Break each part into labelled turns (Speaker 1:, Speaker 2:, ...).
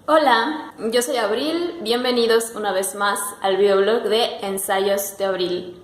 Speaker 1: Hola, yo soy Abril, bienvenidos una vez más al videoblog de Ensayos de Abril.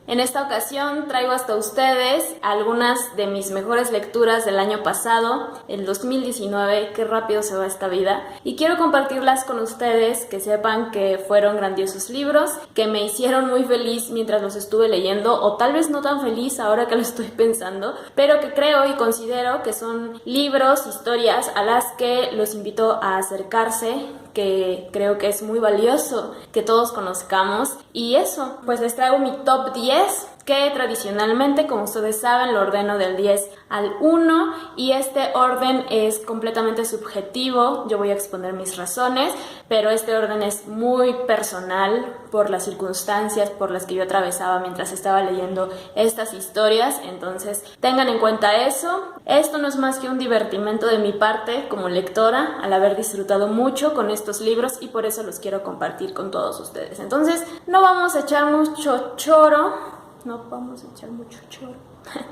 Speaker 1: En esta ocasión traigo hasta ustedes algunas de mis mejores lecturas del año pasado, el 2019, qué rápido se va esta vida, y quiero compartirlas con ustedes, que sepan que fueron grandiosos libros, que me hicieron muy feliz mientras los estuve leyendo, o tal vez no tan feliz ahora que lo estoy pensando, pero que creo y considero que son libros, historias a las que los invito a acercarse, que creo que es muy valioso que todos conozcamos. Y eso, pues les traigo mi top 10, que tradicionalmente, como ustedes saben, lo ordeno del 10 al 1, y este orden es completamente subjetivo. Yo voy a exponer mis razones, pero este orden es muy personal por las circunstancias por las que yo atravesaba mientras estaba leyendo estas historias, entonces tengan en cuenta eso. Esto no es más que un divertimento de mi parte como lectora, al haber disfrutado mucho con estos libros, y por eso los quiero compartir con todos ustedes. Entonces no vamos a echar mucho choro,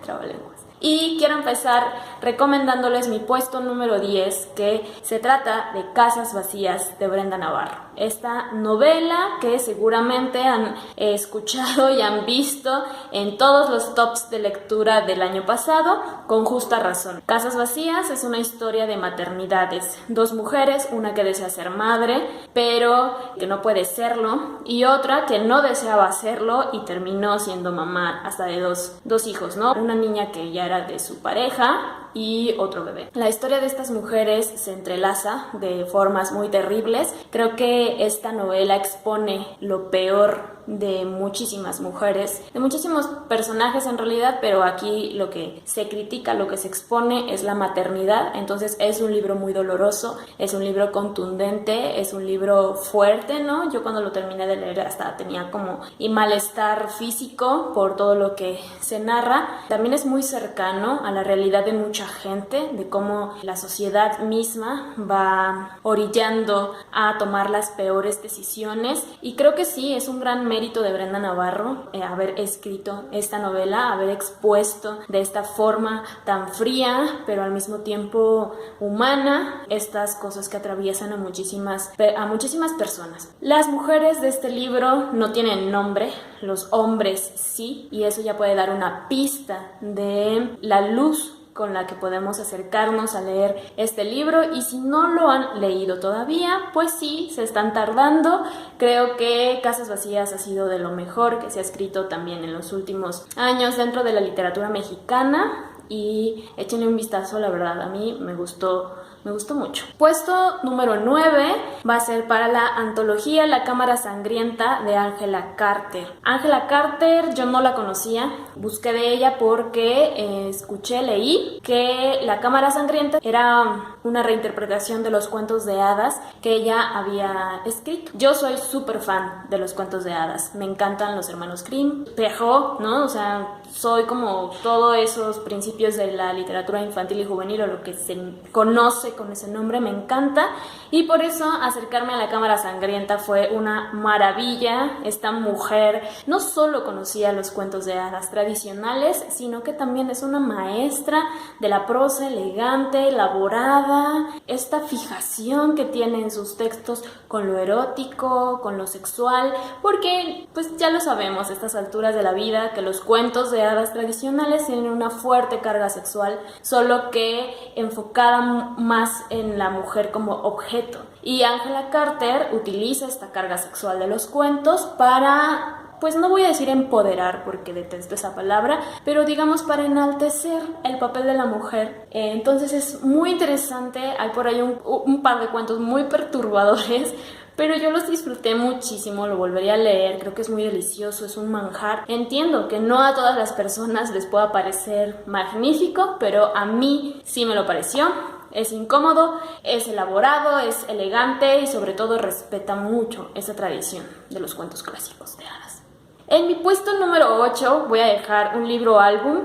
Speaker 1: trabalenguas. Y quiero empezar recomendándoles mi puesto número 10, que se trata de Casas Vacías, de Brenda Navarro. Esta novela que seguramente han escuchado y han visto en todos los tops de lectura del año pasado, con justa razón. Casas Vacías es una historia de maternidades. Dos mujeres, una que desea ser madre, pero que no puede serlo, y otra que no deseaba serlo y terminó siendo mamá hasta de dos hijos, ¿no? Una niña que ya era de su pareja y otro bebé. La historia de estas mujeres se entrelaza de formas muy terribles. Creo que esta novela expone lo peor de muchísimas mujeres, de muchísimos personajes en realidad, pero aquí lo que se critica, lo que se expone es la maternidad. Entonces es un libro muy doloroso, es un libro contundente, es un libro fuerte, ¿no? Yo cuando lo terminé de leer hasta tenía como malestar físico por todo lo que se narra. También es muy cercano a la realidad de mucha gente, de cómo la sociedad misma va orillando a tomar las peores decisiones, y creo que sí, es un gran mérito de Brenda Navarro haber escrito esta novela, haber expuesto de esta forma tan fría, pero al mismo tiempo humana, estas cosas que atraviesan a muchísimas personas. Las mujeres de este libro no tienen nombre, los hombres sí, y eso ya puede dar una pista de la luz con la que podemos acercarnos a leer este libro. Y si no lo han leído todavía, pues sí, se están tardando. Creo que Casas Vacías ha sido de lo mejor que se ha escrito también en los últimos años dentro de la literatura mexicana, y échenle un vistazo, la verdad, a mí me gustó mucho. Puesto número 9 va a ser para la antología La Cámara Sangrienta, de Angela Carter. Angela Carter yo no la conocía, busqué de ella porque leí que La Cámara Sangrienta era una reinterpretación de los cuentos de hadas que ella había escrito. Yo soy súper fan de los cuentos de hadas, me encantan los hermanos Grimm, Perrault, ¿no? O sea, soy como todos esos principios de la literatura infantil y juvenil, o lo que se conoce con ese nombre, me encanta, y por eso acercarme a La Cámara Sangrienta fue una maravilla. Esta mujer no solo conocía los cuentos de hadas tradicionales, sino que también es una maestra de la prosa elegante, elaborada, esta fijación que tiene en sus textos con lo erótico, con lo sexual, porque pues ya lo sabemos a estas alturas de la vida, que los cuentos de hadas tradicionales tienen una fuerte carga sexual, solo que enfocada más en la mujer como objeto. Y Angela Carter utiliza esta carga sexual de los cuentos para, pues no voy a decir empoderar porque detesto esa palabra, pero digamos para enaltecer el papel de la mujer. Entonces es muy interesante. Hay por ahí un par de cuentos muy perturbadores, pero yo los disfruté muchísimo, lo volvería a leer, creo que es muy delicioso, es un manjar. Entiendo que no a todas las personas les pueda parecer magnífico, pero a mí sí me lo pareció. Es incómodo, es elaborado, es elegante, y sobre todo respeta mucho esa tradición de los cuentos clásicos de hadas. En mi puesto número 8 voy a dejar un libro álbum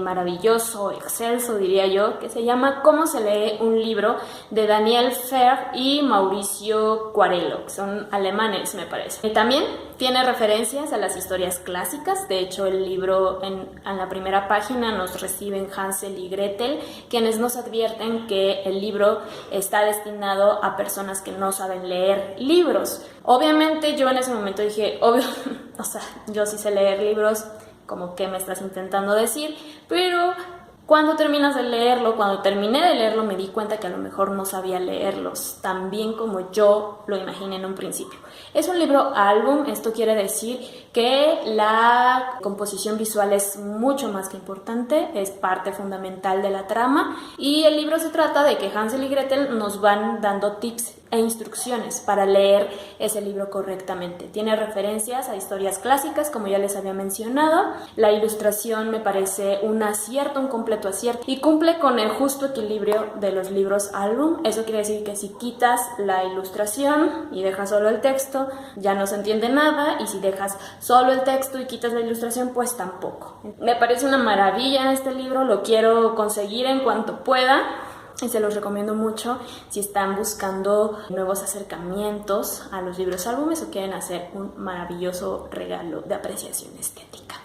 Speaker 1: maravilloso, excelso diría yo, que se llama Cómo se lee un libro, de Daniel Fer y Mauricio Cuarello, que son alemanes me parece. También tiene referencias a las historias clásicas. De hecho, el libro en la primera página nos reciben Hansel y Gretel, quienes nos advierten que el libro está destinado a personas que no saben leer libros. Obviamente yo en ese momento dije, obvio, o sea, yo sí sé leer libros, como que me estás intentando decir, pero cuando terminas de leerlo, cuando terminé de leerlo, me di cuenta que a lo mejor no sabía leerlos tan bien como yo lo imaginé en un principio. Es un libro álbum, esto quiere decir que la composición visual es mucho más que importante, es parte fundamental de la trama, y el libro se trata de que Hansel y Gretel nos van dando tips e instrucciones para leer ese libro correctamente. Tiene referencias a historias clásicas, como ya les había mencionado. La ilustración me parece un acierto, un completo acierto, y cumple con el justo equilibrio de los libros álbum. Eso quiere decir que si quitas la ilustración y dejas solo el texto, ya no se entiende nada, y si dejas solo el texto y quitas la ilustración, pues tampoco. Me parece una maravilla este libro, lo quiero conseguir en cuanto pueda. Y se los recomiendo mucho si están buscando nuevos acercamientos a los libros álbumes o quieren hacer un maravilloso regalo de apreciación estética.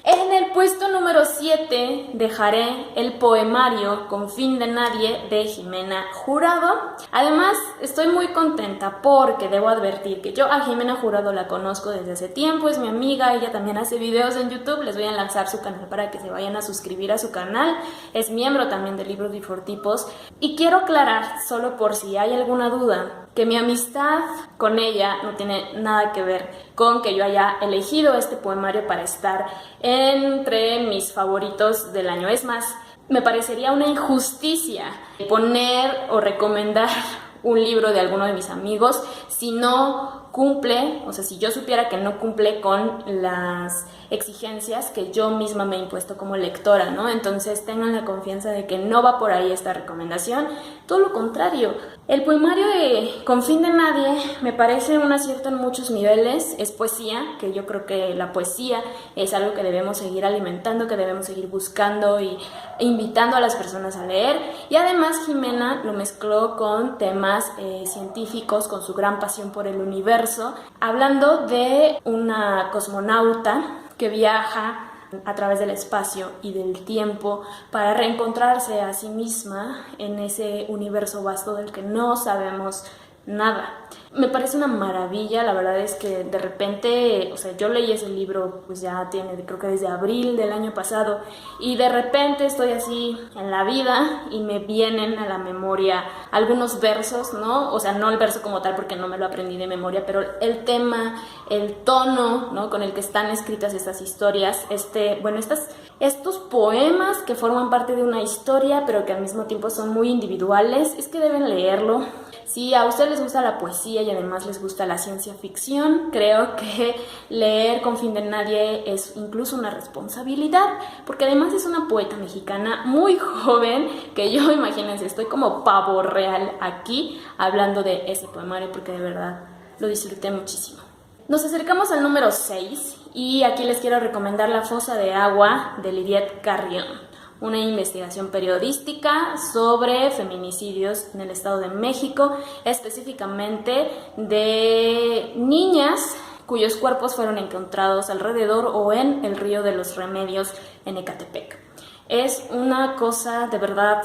Speaker 1: En el puesto número 7 dejaré el poemario Con fin de nadie de Jimena Jurado. Además, estoy muy contenta porque debo advertir que yo a Jimena Jurado la conozco desde hace tiempo, es mi amiga, ella también hace videos en YouTube, les voy a enlazar su canal para que se vayan a suscribir a su canal, es miembro también de Libros Bifortipos, y quiero aclarar, solo por si hay alguna duda, que mi amistad con ella no tiene nada que ver con que yo haya elegido este poemario para estar entre mis favoritos del año. Es más, me parecería una injusticia poner o recomendar un libro de alguno de mis amigos si no cumple, o sea, si yo supiera que no cumple con las exigencias que yo misma me he impuesto como lectora, ¿no? Entonces tengan la confianza de que no va por ahí esta recomendación, todo lo contrario. El poemario de Con fin de nadie me parece un acierto en muchos niveles, es poesía, que yo creo que la poesía es algo que debemos seguir alimentando, que debemos seguir buscando e invitando a las personas a leer, y además Jimena lo mezcló con temas científicos, con su gran pasión por el universo, hablando de una cosmonauta que viaja a través del espacio y del tiempo para reencontrarse a sí misma en ese universo vasto del que no sabemos nada. Me parece una maravilla, la verdad es que de repente, o sea, yo leí ese libro pues ya tiene, creo que desde abril del año pasado, y de repente estoy así en la vida y me vienen a la memoria algunos versos, ¿no? O sea, no el verso como tal porque no me lo aprendí de memoria, pero el tema, el tono, ¿no? Con el que están escritas estas historias, estos poemas que forman parte de una historia, pero que al mismo tiempo son muy individuales, es que deben leerlo. Si a ustedes les gusta la poesía y además les gusta la ciencia ficción, creo que leer Con fin de nadie es incluso una responsabilidad, porque además es una poeta mexicana muy joven, que yo, imagínense, estoy como pavo real aquí hablando de ese poemario porque de verdad lo disfruté muchísimo. Nos acercamos al número 6 y aquí les quiero recomendar La fosa de agua de Lydiette Carrión, una investigación periodística sobre feminicidios en el Estado de México, específicamente de niñas cuyos cuerpos fueron encontrados alrededor o en el río de los Remedios en Ecatepec. Es una cosa de verdad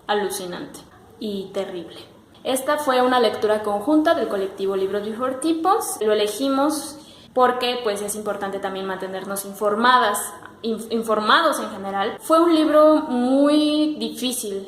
Speaker 1: alucinante y terrible. Esta fue una lectura conjunta del colectivo Libros Bifortipos. Lo elegimos porque pues es importante también mantenernos informados en general. Fue un libro muy difícil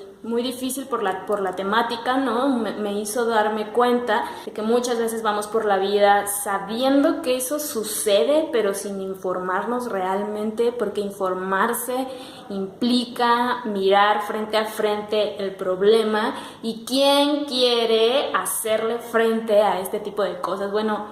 Speaker 1: por la temática, ¿no? Me hizo darme cuenta de que muchas veces vamos por la vida sabiendo que eso sucede, pero sin informarnos realmente, porque informarse implica mirar frente a frente el problema, y ¿quién quiere hacerle frente a este tipo de cosas? Bueno,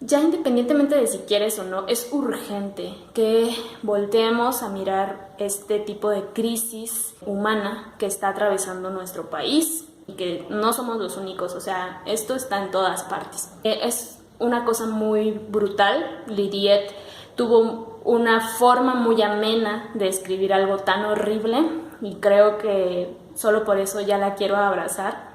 Speaker 1: ya independientemente de si quieres o no, es urgente que volteemos a mirar este tipo de crisis humana que está atravesando nuestro país y que no somos los únicos, o sea, esto está en todas partes. Es una cosa muy brutal. Lydiette tuvo una forma muy amena de escribir algo tan horrible y creo que solo por eso ya la quiero abrazar.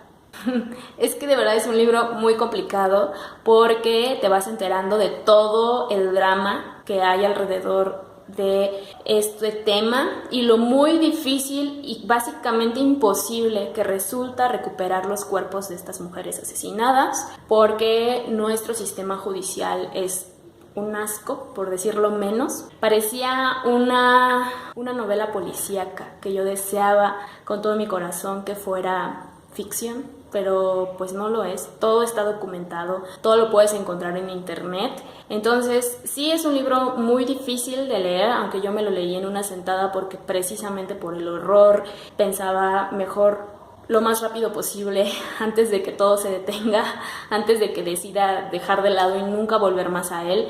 Speaker 1: Es que de verdad es un libro muy complicado porque te vas enterando de todo el drama que hay alrededor de este tema y lo muy difícil y básicamente imposible que resulta recuperar los cuerpos de estas mujeres asesinadas, porque nuestro sistema judicial es un asco, por decirlo menos. Parecía una novela policíaca que yo deseaba con todo mi corazón que fuera ficción, pero pues no lo es. Todo está documentado, todo lo puedes encontrar en internet. Entonces sí es un libro muy difícil de leer, aunque yo me lo leí en una sentada porque precisamente por el horror pensaba mejor lo más rápido posible antes de que todo se detenga, antes de que decida dejar de lado y nunca volver más a él.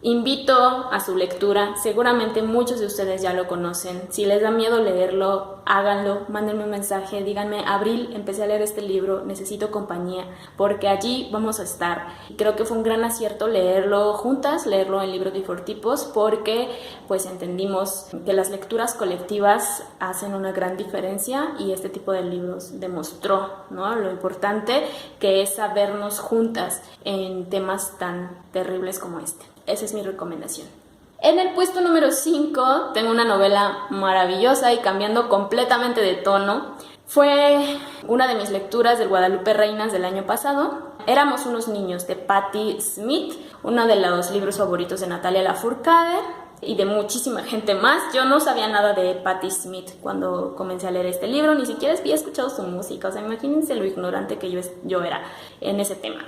Speaker 1: Invito a su lectura, seguramente muchos de ustedes ya lo conocen. Si les da miedo leerlo, háganlo, mándenme un mensaje, díganme: Abril, empecé a leer este libro, necesito compañía, porque allí vamos a estar. Creo que fue un gran acierto leerlo juntas, leerlo en Libros de Tipos, porque pues entendimos que las lecturas colectivas hacen una gran diferencia y este tipo de libros demostró, ¿no?, lo importante que es sabernos juntas en temas tan terribles como este. Esa es mi recomendación. En el puesto número 5 tengo una novela maravillosa y cambiando completamente de tono. Fue una de mis lecturas del Guadalupe Reinas del año pasado. Éramos unos niños, de Patti Smith, uno de los libros favoritos de Natalia Lafourcade y de muchísima gente más. Yo no sabía nada de Patti Smith cuando comencé a leer este libro, ni siquiera había escuchado su música. O sea, imagínense lo ignorante que yo era en ese tema.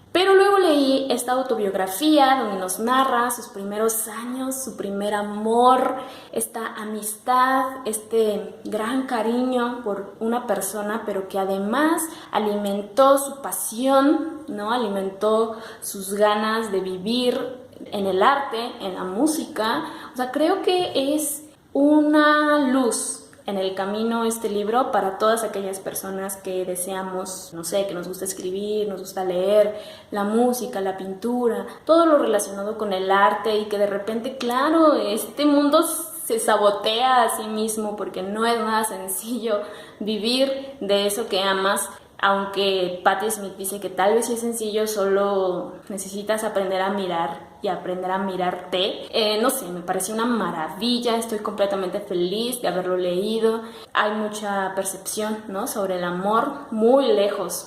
Speaker 1: Pero luego leí esta autobiografía donde nos narra sus primeros años, su primer amor, esta amistad, este gran cariño por una persona, pero que además alimentó su pasión, ¿no? Alimentó sus ganas de vivir en el arte, en la música. O sea, creo que es una luz en el camino este libro para todas aquellas personas que deseamos, no sé, que nos gusta escribir, nos gusta leer, la música, la pintura, todo lo relacionado con el arte y que de repente, claro, este mundo se sabotea a sí mismo porque no es nada sencillo vivir de eso que amas. Aunque Patti Smith dice que tal vez sí es sencillo, solo necesitas aprender a mirar y aprender a mirarte. No sé, me pareció una maravilla, estoy completamente feliz de haberlo leído. Hay mucha percepción, ¿no?, sobre el amor, muy lejos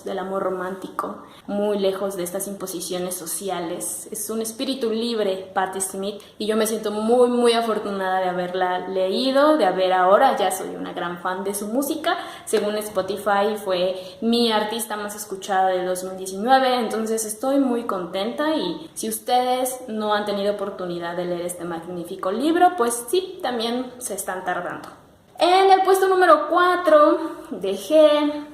Speaker 1: del amor romántico, muy lejos de estas imposiciones sociales. Es un espíritu libre, Patti Smith, y yo me siento muy, muy afortunada de haberla leído, ahora ya soy una gran fan de su música. Según Spotify fue mi artista más escuchada del 2019, entonces estoy muy contenta. Y si ustedes no han tenido oportunidad de leer este magnífico libro, pues sí, también se están tardando. En el puesto número 4 dejé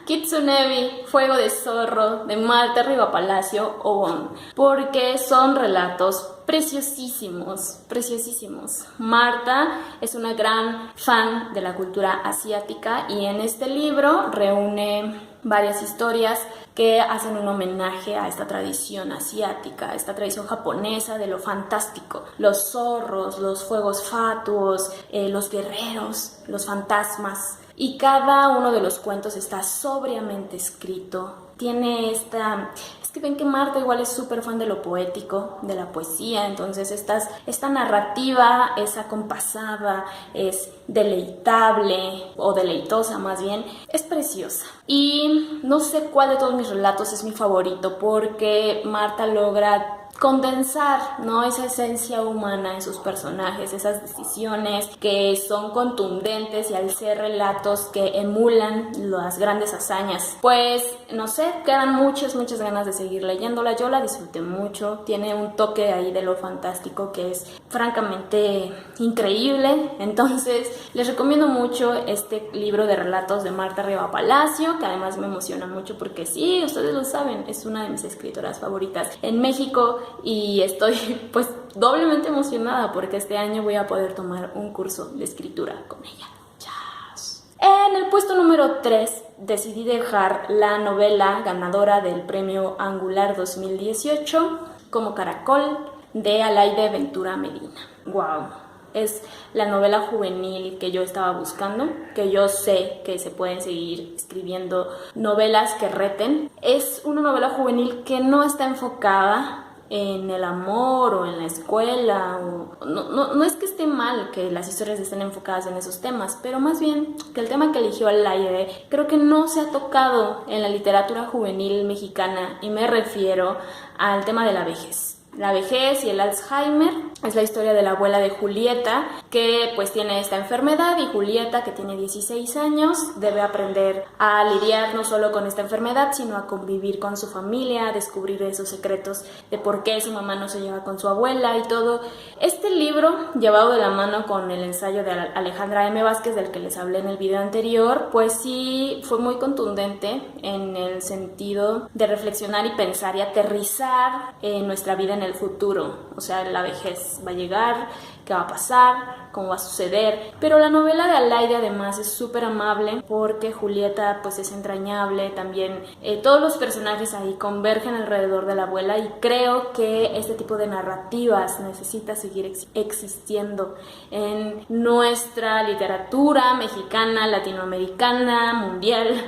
Speaker 1: Kitsunebi, Fuego de Zorro, de Marta Riva Palacio Obon, porque son relatos preciosísimos, preciosísimos. Marta es una gran fan de la cultura asiática y en este libro reúne varias historias que hacen un homenaje a esta tradición asiática, a esta tradición japonesa de lo fantástico. Los zorros, los fuegos fatuos, los guerreros, los fantasmas. Y cada uno de los cuentos está sobriamente escrito. Tiene esta... Es que ven que Marta igual es súper fan de lo poético, de la poesía, entonces esta narrativa es acompasada, es deleitable, o deleitosa más bien, es preciosa. Y no sé cuál de todos mis relatos es mi favorito, porque Marta logra condensar, ¿no?, esa esencia humana en sus personajes, esas decisiones que son contundentes y al ser relatos que emulan las grandes hazañas, pues no sé, quedan muchas ganas de seguir leyéndola. Yo la disfruté mucho, tiene un toque ahí de lo fantástico que es francamente increíble. Entonces les recomiendo mucho este libro de relatos de Marta Riva Palacio, que además me emociona mucho porque sí, ustedes lo saben, es una de mis escritoras favoritas en México. Y estoy pues doblemente emocionada porque este año voy a poder tomar un curso de escritura con ella. Yes. En el puesto número 3 decidí dejar la novela ganadora del Premio Angular 2018, Como Caracol, de Alaide Ventura Medina. ¡Wow! Es la novela juvenil que yo estaba buscando, que yo sé que se pueden seguir escribiendo novelas que reten. Es una novela juvenil que no está enfocada en el amor o en la escuela. No es que esté mal que las historias estén enfocadas en esos temas, pero más bien que el tema que eligió Alaide creo que no se ha tocado en la literatura juvenil mexicana, y me refiero al tema de la vejez. La vejez y el Alzheimer es la historia de la abuela de Julieta, que pues tiene esta enfermedad, y Julieta, que tiene 16 años, debe aprender a lidiar no solo con esta enfermedad, sino a convivir con su familia, a descubrir esos secretos de por qué su mamá no se lleva con su abuela y todo. Este libro, llevado de la mano con el ensayo de Alejandra M. Vázquez, del que les hablé en el video anterior, pues sí fue muy contundente en el sentido de reflexionar y pensar y aterrizar en nuestra vida en el futuro. O sea, la vejez va a llegar, qué va a pasar, cómo va a suceder. Pero la novela de Alaide además es súper amable, porque Julieta pues es entrañable también. Todos los personajes ahí convergen alrededor de la abuela, y creo que este tipo de narrativas necesita seguir existiendo en nuestra literatura mexicana, latinoamericana, mundial.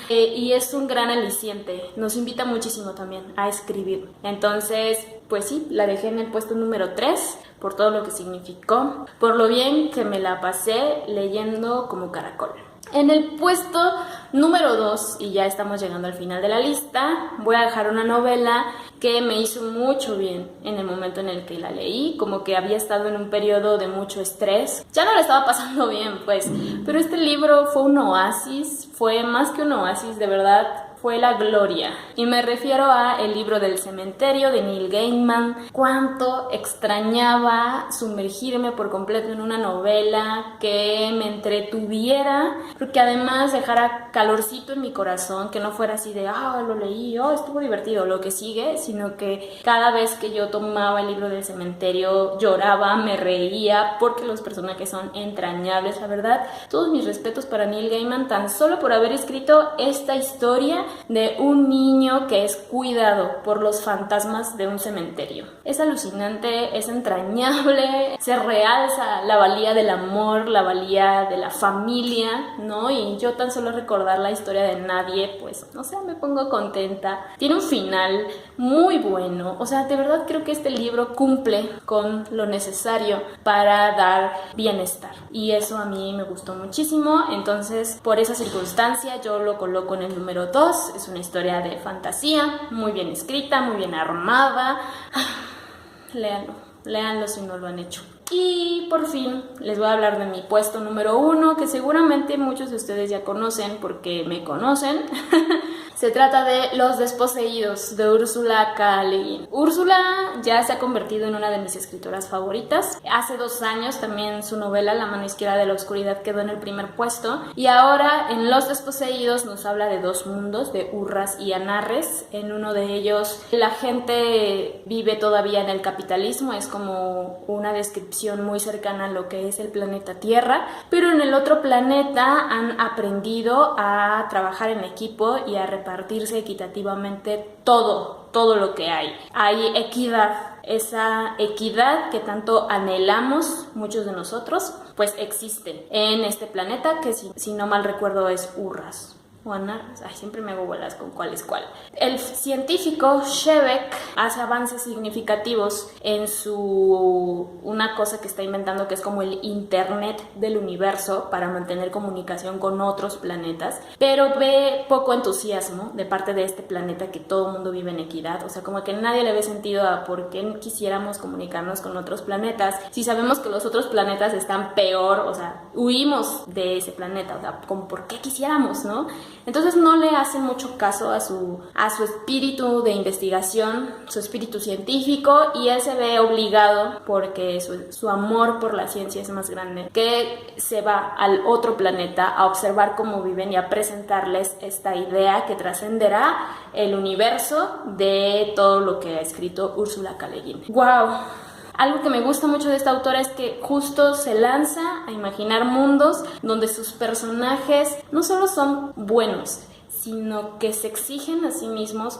Speaker 1: Y es un gran aliciente, nos invita muchísimo también a escribir. Entonces, pues sí, la dejé en el puesto número 3 por todo lo que significó, por lo bien que me la pasé leyendo como caracol. En el puesto número 2, y ya estamos llegando al final de la lista, voy a dejar una novela que me hizo mucho bien en el momento en el que la leí, como que había estado en un periodo de mucho estrés. Ya no la estaba pasando bien, pues, pero este libro fue un oasis, fue más que un oasis, de verdad. Fue la gloria, y me refiero a El libro del cementerio de Neil Gaiman. Cuánto extrañaba sumergirme por completo en una novela que me entretuviera, pero que además dejara calorcito en mi corazón, que no fuera así de lo leí, estuvo divertido, lo que sigue, sino que cada vez que yo tomaba el libro del cementerio lloraba, me reía, porque los personajes son entrañables. La verdad, todos mis respetos para Neil Gaiman, tan solo por haber escrito esta historia de un niño que es cuidado por los fantasmas de un cementerio. Es alucinante, es entrañable, se realza la valía del amor, la valía de la familia, ¿no? Y yo tan solo recordar la historia de Nadie, pues, no sé, me pongo contenta. Tiene un final muy bueno, o sea, de verdad creo que este libro cumple con lo necesario para dar bienestar, y eso a mí me gustó muchísimo. Entonces, por esa circunstancia yo lo coloco en el número 2. Es una historia de fantasía, muy bien escrita, muy bien armada. Léanlo si no lo han hecho. Y por fin les voy a hablar de mi puesto número 1, que seguramente muchos de ustedes ya conocen porque me conocen. Se trata de Los desposeídos, de Úrsula K. Le Guin. Úrsula ya se ha convertido en una de mis escritoras favoritas. Hace 2 años también su novela La mano izquierda de la oscuridad quedó en el primer puesto, y ahora en Los desposeídos nos habla de 2 mundos, de Urras y Anarres. En uno de ellos la gente vive todavía en el capitalismo, es como una descripción muy cercana a lo que es el planeta Tierra, pero en el otro planeta han aprendido a trabajar en equipo y a repartirse equitativamente todo lo que hay. Hay equidad, esa equidad que tanto anhelamos muchos de nosotros, pues existe en este planeta, que si no mal recuerdo es Urras o Anarres. Siempre me hago bolas con cuál es cuál. El científico Shebeck hace avances significativos en una cosa que está inventando, que es como el internet del universo, para mantener comunicación con otros planetas, pero ve poco entusiasmo de parte de este planeta, que todo el mundo vive en equidad. O sea, como que nadie le ve sentido a por qué quisiéramos comunicarnos con otros planetas si sabemos que los otros planetas están peor. O sea, huimos de ese planeta, o sea, como por qué quisiéramos, ¿no? Entonces no le hace mucho caso a su espíritu de investigación, su espíritu científico, y él se ve obligado, porque su amor por la ciencia es más grande, que se va al otro planeta a observar cómo viven y a presentarles esta idea que trascenderá el universo de todo lo que ha escrito Úrsula K. Le Guin. ¡Wow! Algo que me gusta mucho de esta autora es que justo se lanza a imaginar mundos donde sus personajes no solo son buenos, sino que se exigen a sí mismos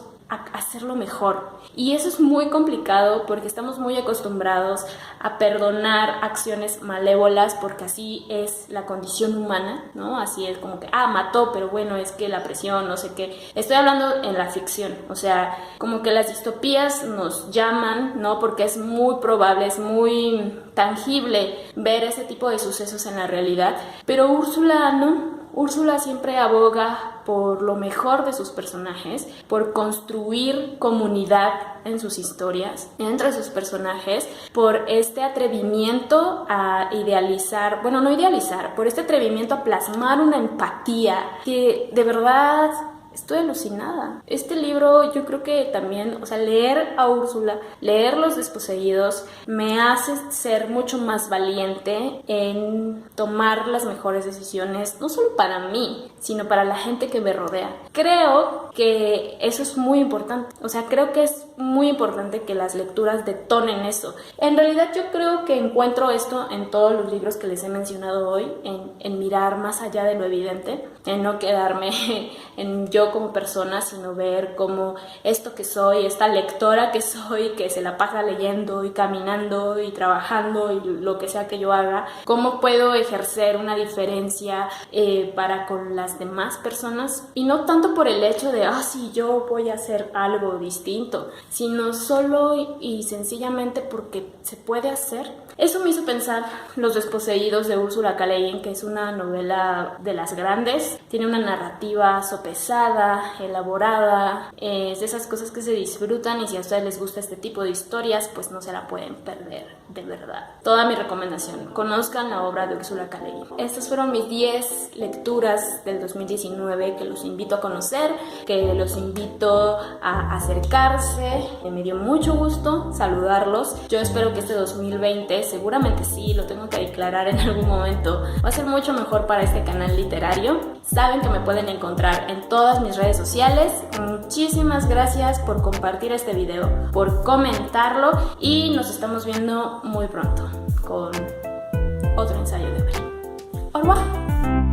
Speaker 1: hacerlo mejor. Y eso es muy complicado porque estamos muy acostumbrados a perdonar acciones malévolas porque así es la condición humana, ¿no? Así es como que, mató, pero bueno, es que la presión, no sé qué. Estoy hablando en la ficción, o sea, como que las distopías nos llaman, ¿no? Porque es muy probable, es muy tangible ver ese tipo de sucesos en la realidad, pero Úrsula no. Úrsula siempre aboga por lo mejor de sus personajes, por construir comunidad en sus historias, entre sus personajes, por este atrevimiento a idealizar, bueno, no idealizar, por este atrevimiento a plasmar una empatía que de verdad estoy alucinada. Este libro yo creo que también, o sea, leer a Úrsula, leer Los Desposeídos, me hace ser mucho más valiente en tomar las mejores decisiones, no solo para mí, sino para la gente que me rodea. Creo que eso es muy importante, o sea, creo que es muy importante que las lecturas detonen eso. En realidad yo creo que encuentro esto en todos los libros que les he mencionado hoy, en mirar más allá de lo evidente, en no quedarme en yo como persona, sino ver cómo esto que soy, esta lectora que soy, que se la pasa leyendo y caminando y trabajando y lo que sea que yo haga, cómo puedo ejercer una diferencia para con las demás personas, y no tanto por el hecho de, sí, yo voy a hacer algo distinto, sino solo y sencillamente porque se puede hacer. Eso me hizo pensar Los Desposeídos de Úrsula K. Le Guin, que es una novela de las grandes, tiene una narrativa sopesada, elaborada, es de esas cosas que se disfrutan, y si a ustedes les gusta este tipo de historias, pues no se la pueden perder, de verdad. Toda mi recomendación, conozcan la obra de Úrsula K. Le Guin. Estas fueron mis 10 lecturas del 2019 que los invito a conocer, que los invito a acercarse. Me dio mucho gusto saludarlos. Yo espero que este 2020, seguramente sí, lo tengo que declarar en algún momento, va a ser mucho mejor para este canal literario. Saben que me pueden encontrar en todas mis redes sociales. Muchísimas gracias por compartir este video, por comentarlo, y nos estamos viendo muy pronto con otro ensayo de hoy. Au revoir.